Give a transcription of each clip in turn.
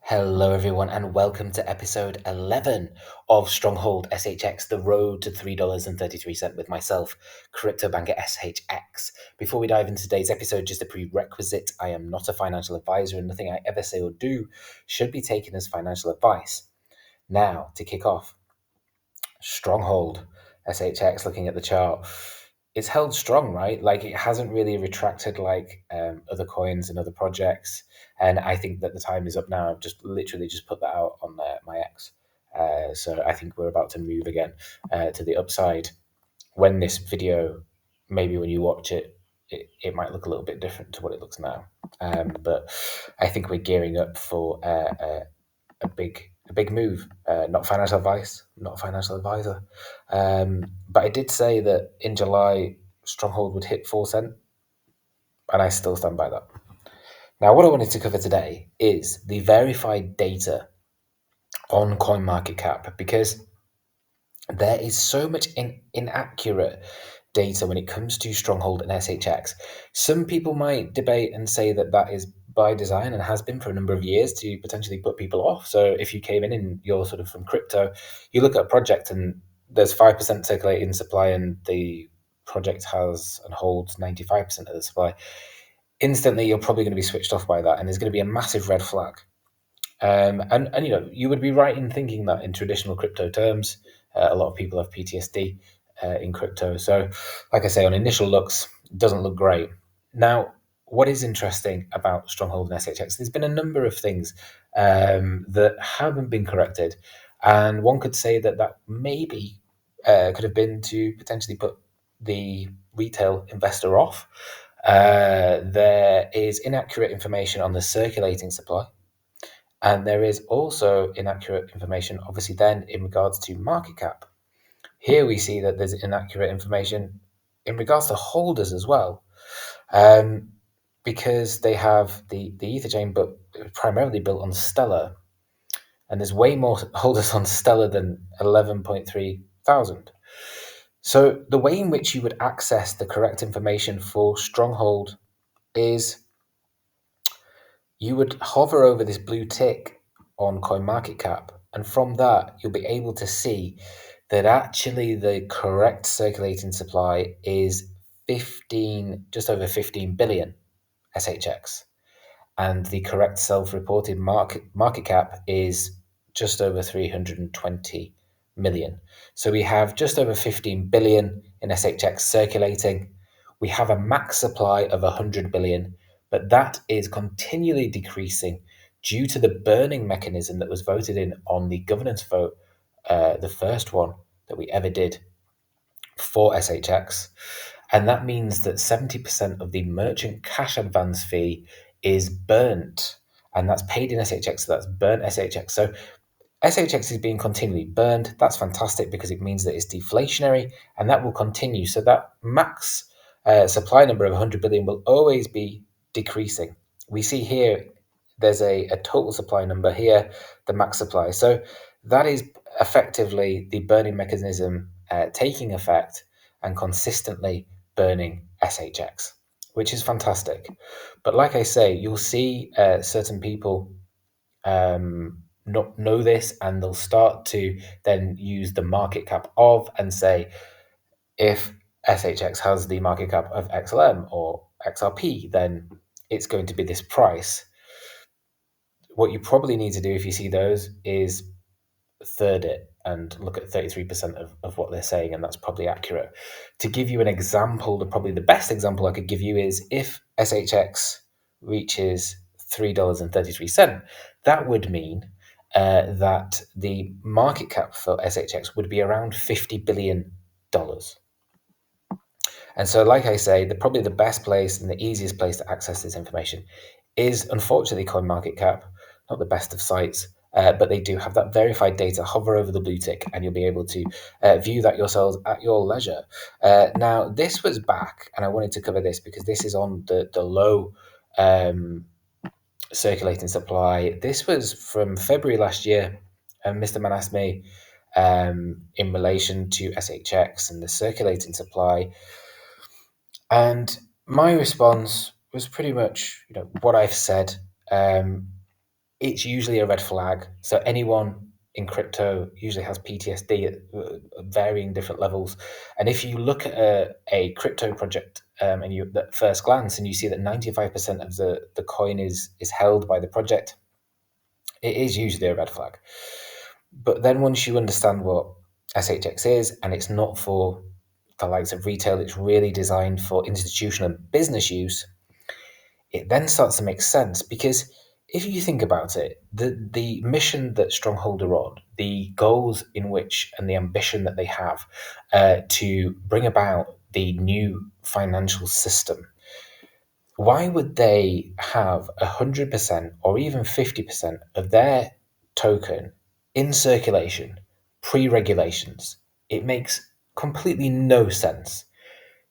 Hello, everyone, and welcome to episode 11 of Stronghold SHX, the road to $3.33 with myself, CryptoBanker SHX. Before we dive into today's episode, just a prerequisite: I am not a financial advisor, and nothing I ever say or do should be taken as financial advice. Now, to kick off, Stronghold SHX, looking at the chart, it's held strong, right? Like, it hasn't really retracted like other coins and other projects. And I think that the time is up now. I've just literally just put that out on my X. So I think we're about to move again to the upside. When this video, maybe when you watch it, it might look a little bit different to what it looks now. But I think we're gearing up for a big move. Not financial advice, not a financial advisor. But I did say that in July, Stronghold would hit 4 cents, and I still stand by that. Now, what I wanted to cover today is the verified data on CoinMarketCap, because there is so much inaccurate data when it comes to Stronghold and SHX. Some people might debate and say that that is by design and has been for a number of years to potentially put people off. So if you came in and you're sort of from crypto, you look at a project and there's 5% circulating supply and the project has and holds 95% of the supply. Instantly, you're probably going to be switched off by that, and there's going to be a massive red flag. And you know, you would be right in thinking that in traditional crypto terms, a lot of people have PTSD in crypto. So, like I say, on initial looks, it doesn't look great. Now, what is interesting about Stronghold and SHX? There's been a number of things that haven't been corrected, and one could say that that maybe could have been to potentially put the retail investor off. There is inaccurate information on the circulating supply. And there is also inaccurate information, obviously, then in regards to market cap. Here we see that there's inaccurate information in regards to holders as well, because they have the Ether chain, but primarily built on Stellar. And there's way more holders on Stellar than 11.3 thousand. So the way in which you would access the correct information for Stronghold is you would hover over this blue tick on CoinMarketCap, and from that you'll be able to see that actually the correct circulating supply is just over 15 billion SHX, and the correct self-reported market cap is just over 320 million. So we have just over 15 billion in SHX circulating. We have a max supply of 100 billion, but that is continually decreasing due to the burning mechanism that was voted in on the governance vote, the first one that we ever did for SHX. And that means that 70% of the merchant cash advance fee is burnt, and that's paid in SHX, so that's burnt SHX. So SHX is being continually burned. That's fantastic because it means that it's deflationary, and that will continue. So that max supply number of 100 billion will always be decreasing. We see here there's a total supply number here, the max supply. So that is effectively the burning mechanism taking effect and consistently burning SHX, which is fantastic. But like I say, you'll see certain people not know this, and they'll start to then use the market cap of and say, if SHX has the market cap of XLM or XRP, then it's going to be this price. What you probably need to do if you see those is third it and look at 33% of what they're saying, and that's probably accurate. To give you an example, probably the best example I could give you is if SHX reaches $3.33, that would mean that the market cap for SHX would be around $50 billion. And so, like I say, probably the best place and the easiest place to access this information is, unfortunately, CoinMarketCap. Not the best of sites, but they do have that verified data. Hover over the blue tick, and you'll be able to view that yourselves at your leisure. Now, this was back, and I wanted to cover this because this is on the low circulating supply. This was from February last year, and Mr. Man asked me in relation to SHX and the circulating supply. And my response was pretty much, what I've said. it's usually a red flag. So anyone in crypto usually has PTSD at varying different levels. And if you look at a crypto project and you at first glance and you see that 95% of the coin is held by the project, it is usually a red flag. But then once you understand what SHX is, and it's not for the likes of retail, it's really designed for institutional and business use, it then starts to make sense. Because if you think about it, the mission that Stronghold are on, the goals in which and the ambition that they have to bring about the new financial system, why would they have 100% or even 50% of their token in circulation pre-regulations? It makes completely no sense.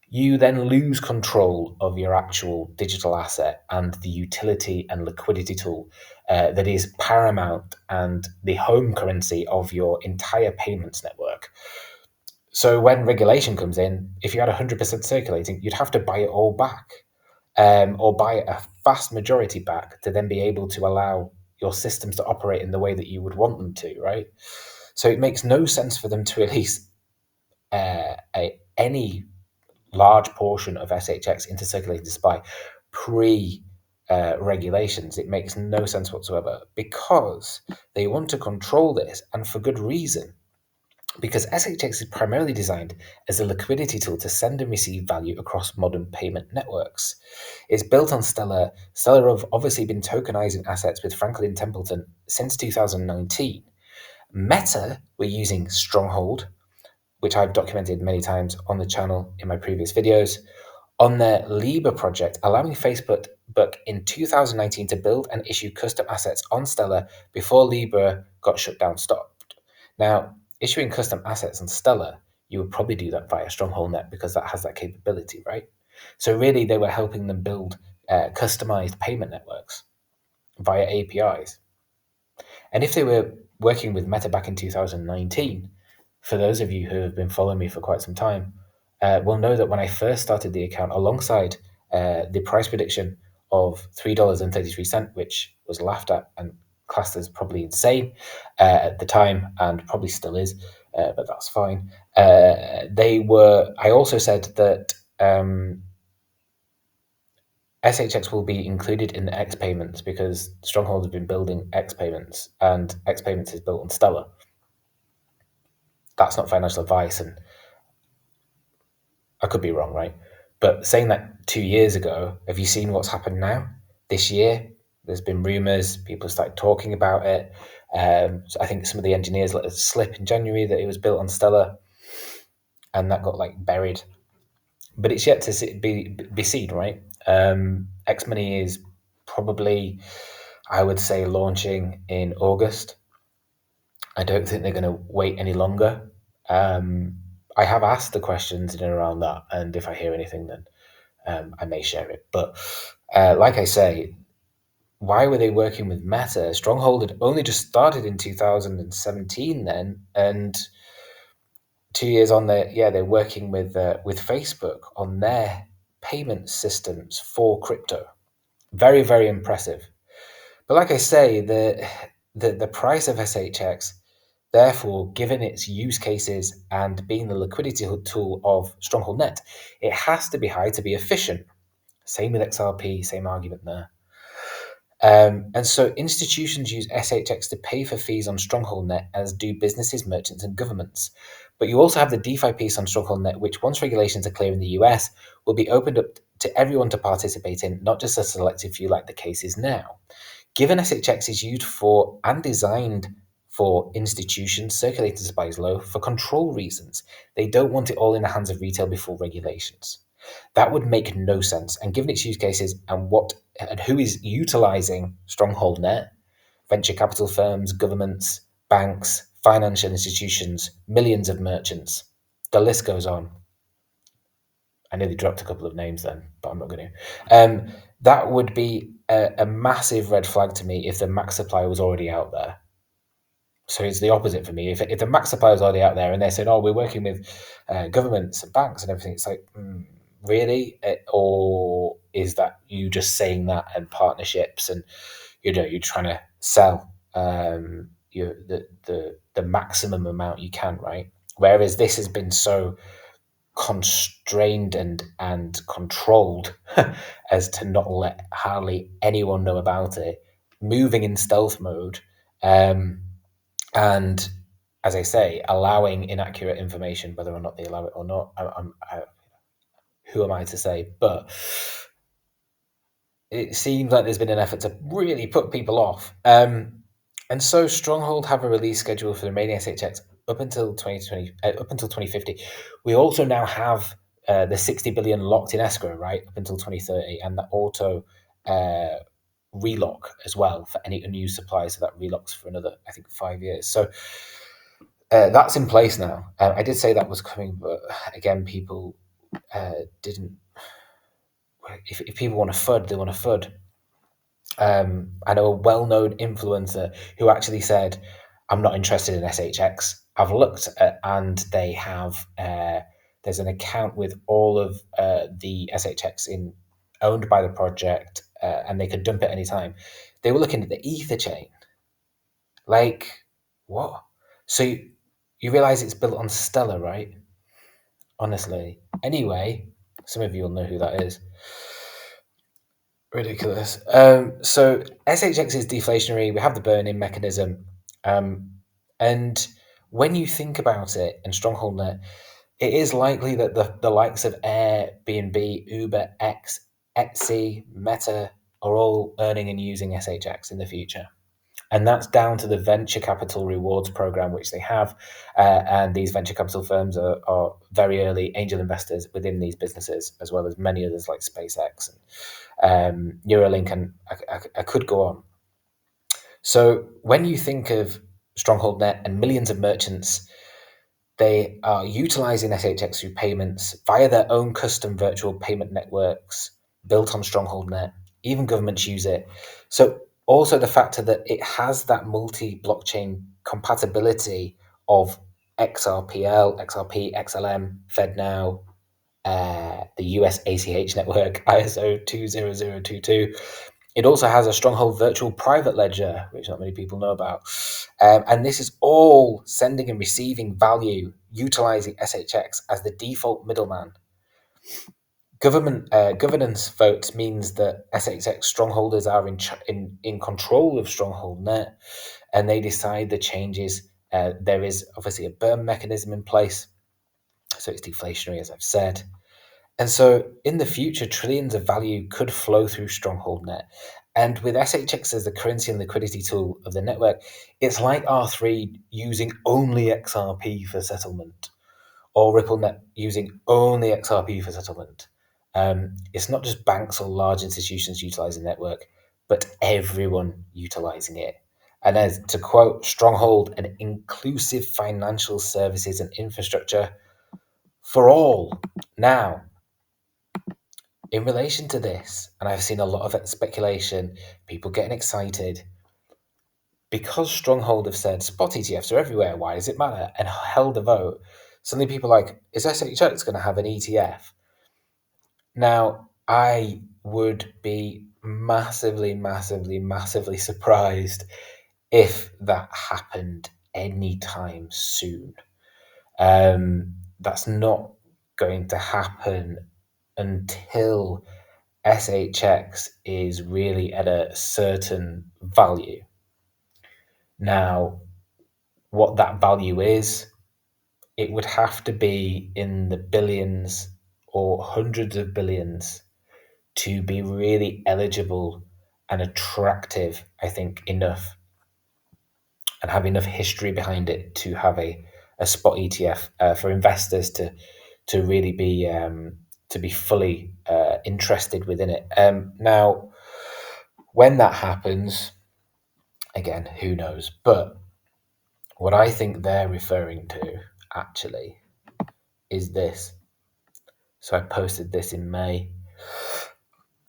You then lose control of your actual digital asset and the utility and liquidity tool that is paramount and the home currency of your entire payments network. So when regulation comes in, if you had 100% circulating, you'd have to buy it all back, or buy a vast majority back to then be able to allow your systems to operate in the way that you would want them to, right? So it makes no sense for them to release any large portion of SHX into circulating supply pre regulations. It makes no sense whatsoever because they want to control this, and for good reason. Because SHX is primarily designed as a liquidity tool to send and receive value across modern payment networks. It's built on Stellar. Stellar have obviously been tokenizing assets with Franklin Templeton since 2019. Meta were using Stronghold, which I've documented many times on the channel in my previous videos, on their Libra project, allowing Facebook in 2019 to build and issue custom assets on Stellar before Libra got shut down stopped. Now, issuing custom assets on Stellar, you would probably do that via Stronghold Net because that has that capability, right? So really, they were helping them build customized payment networks via APIs. And if they were working with Meta back in 2019, for those of you who have been following me for quite some time, will know that when I first started the account, alongside the price prediction of $3.33, which was laughed at and classed as probably insane at the time, and probably still is, but that's fine. I also said that SHX will be included in the X payments because Stronghold have been building X payments, and X payments is built on Stellar. That's not financial advice, and I could be wrong, right? But saying that 2 years ago, have you seen what's happened now? This year, there's been rumors, people started talking about it. So I think some of the engineers let it slip in January that it was built on Stellar, and that got like buried. But it's yet to be seen, right? X Money is probably, I would say, launching in August. I don't think they're going to wait any longer. I have asked the questions in and around that, and if I hear anything, then I may share it. But like I say, why were they working with Meta? Stronghold had only just started in 2017 then, and 2 years on, they're working with Facebook on their payment systems for crypto. Very, very impressive. But like I say, the price of SHX, therefore, given its use cases and being the liquidity tool of Stronghold Net, it has to be high to be efficient. Same with XRP, same argument there. And so institutions use SHX to pay for fees on Stronghold Net, as do businesses, merchants, and governments. But you also have the DeFi piece on Stronghold Net, which, once regulations are clear in the US, will be opened up to everyone to participate in, not just a selected few like the case is now. Given SHX is used for and designed for institutions, circulating supply is low for control reasons. They don't want it all in the hands of retail before regulations. That would make no sense. And given its use cases and who is utilizing Stronghold Net, venture capital firms, governments, banks, financial institutions, millions of merchants, the list goes on. I nearly dropped a couple of names then, but I'm not going to. That would be a massive red flag to me if the max supply was already out there. So it's the opposite for me. If the max supply is already out there and they're saying, "Oh, we're working with governments and banks and everything," it's like, really? Or is that you just saying that and partnerships and you're trying to sell the maximum amount you can, right? Whereas this has been so constrained and controlled as to not let hardly anyone know about it, moving in stealth mode, and as I say, allowing inaccurate information, whether or not they allow it or not. Who am I to say? But it seems like there's been an effort to really put people off. And so Stronghold have a release schedule for the remaining SHX up until 2020, up until 2050. We also now have the 60 billion locked in escrow, right, up until 2030, and the auto relock as well for any unused supply. So that relocks for another, I think, 5 years. So that's in place now. I did say that was coming, but again, people didn't. If people want a FUD, they want a FUD. I know a well-known influencer who actually said, "I'm not interested in SHX." I've looked at, and they have. There's an account with all of the SHX owned by the project, and they could dump it anytime. They were looking at the Ether chain. Like, what? So you realize it's built on Stellar, right? Honestly. Anyway, some of you will know who that is. Ridiculous. So SHX is deflationary. We have the burn-in mechanism. And when you think about it, and StrongholdNet, it is likely that the likes of Airbnb, Uber, X, Etsy, Meta are all earning and using SHX in the future. And that's down to the venture capital rewards program, which they have. And these venture capital firms are very early angel investors within these businesses, as well as many others like SpaceX and Neuralink, and I could go on. So when you think of StrongholdNet and millions of merchants, they are utilizing SHX through payments via their own custom virtual payment networks built on StrongholdNet. Even governments use it. So also the factor that it has that multi-blockchain compatibility of XRPL, XRP, XLM, FedNow, the US ACH network, ISO 20022. It also has a Stronghold virtual private ledger, which not many people know about. And this is all sending and receiving value, utilizing SHX as the default middleman. Governance votes means that SHX strongholders are in control of StrongholdNet, and they decide the changes. There is obviously a burn mechanism in place, so it's deflationary, as I've said. And so in the future, trillions of value could flow through StrongholdNet. And with SHX as the currency and liquidity tool of the network, it's like R3 using only XRP for settlement, or RippleNet using only XRP for settlement. It's not just banks or large institutions utilizing the network, but everyone utilizing it. And as to quote Stronghold, an inclusive financial services and infrastructure for all. Now, in relation to this, and I've seen a lot of speculation, people getting excited, because Stronghold have said spot ETFs are everywhere, why does it matter? And held a vote. Suddenly people are like, is SHX going to have an ETF? Now, I would be massively, massively, massively surprised if that happened anytime soon. That's not going to happen until SHX is really at a certain value. Now, what that value is, it would have to be in the billions or hundreds of billions to be really eligible and attractive, I think, enough, and have enough history behind it to have a spot ETF for investors to really be fully interested within it. Now, when that happens, again, who knows? But what I think they're referring to actually is this. So I posted this in May.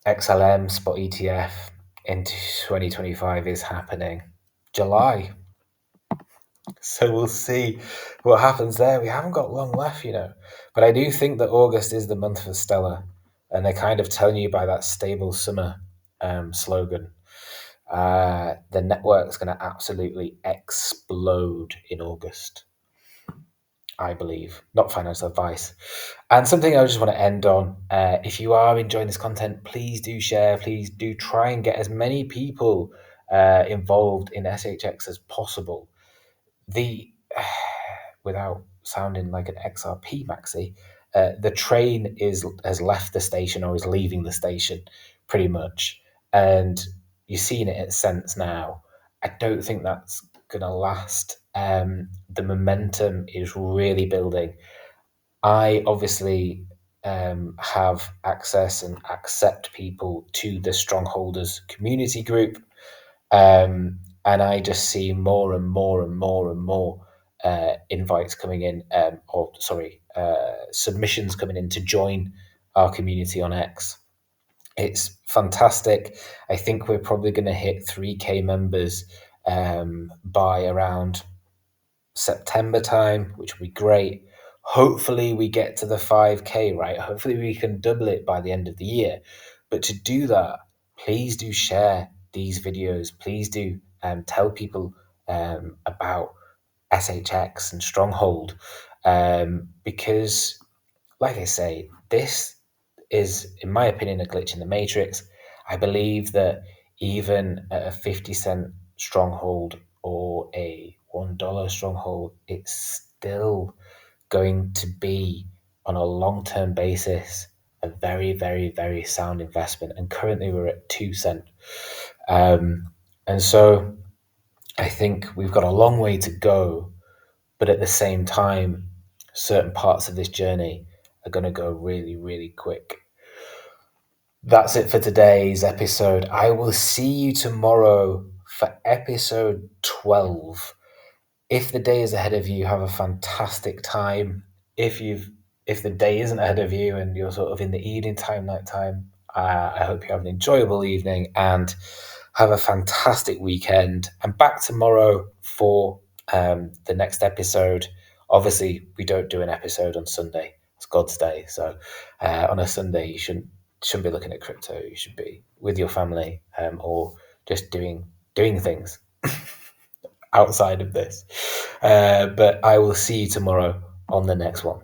XLM spot ETF in 2025 is happening. July. So we'll see what happens there. We haven't got long left, But I do think that August is the month for Stellar. And they're kind of telling you by that stable summer slogan. The network's going to absolutely explode in August, I believe. Not financial advice. And something I just want to end on, if you are enjoying this content, please do share. Please do try and get as many people involved in SHX as possible. The without sounding like an XRP maxi, the train has left the station or is leaving the station pretty much, and you're seeing it at cents now. I don't think that's gonna last. The momentum is really building. I obviously have access and accept people to the Strongholders community group, and I just see more and more and more and more invites coming in, submissions coming in to join our community on X. It's fantastic. I think we're probably going to hit 3K members by around September time, which would be great. Hopefully we get to the 5K, right? Hopefully we can double it by the end of the year. But to do that, please do share these videos. Please do tell people about SHX and Stronghold, because, like I say, this is, in my opinion, a glitch in the matrix. I believe that even at a 50-cent Stronghold or a $1 Stronghold, it's still going to be, on a long-term basis, a very, very, very sound investment. And currently we're at 2 cents. And so I think we've got a long way to go, but at the same time, certain parts of this journey are going to go really, really quick. That's it for today's episode. I will see you tomorrow for episode 12. If the day is ahead of you, have a fantastic time. If the day isn't ahead of you and you're sort of in the evening time, night time, I hope you have an enjoyable evening and have a fantastic weekend. I'm back tomorrow for the next episode. Obviously, we don't do an episode on Sunday. It's God's day. So on a Sunday, you shouldn't be looking at crypto. You should be with your family or just doing things outside of this. But I will see you tomorrow on the next one.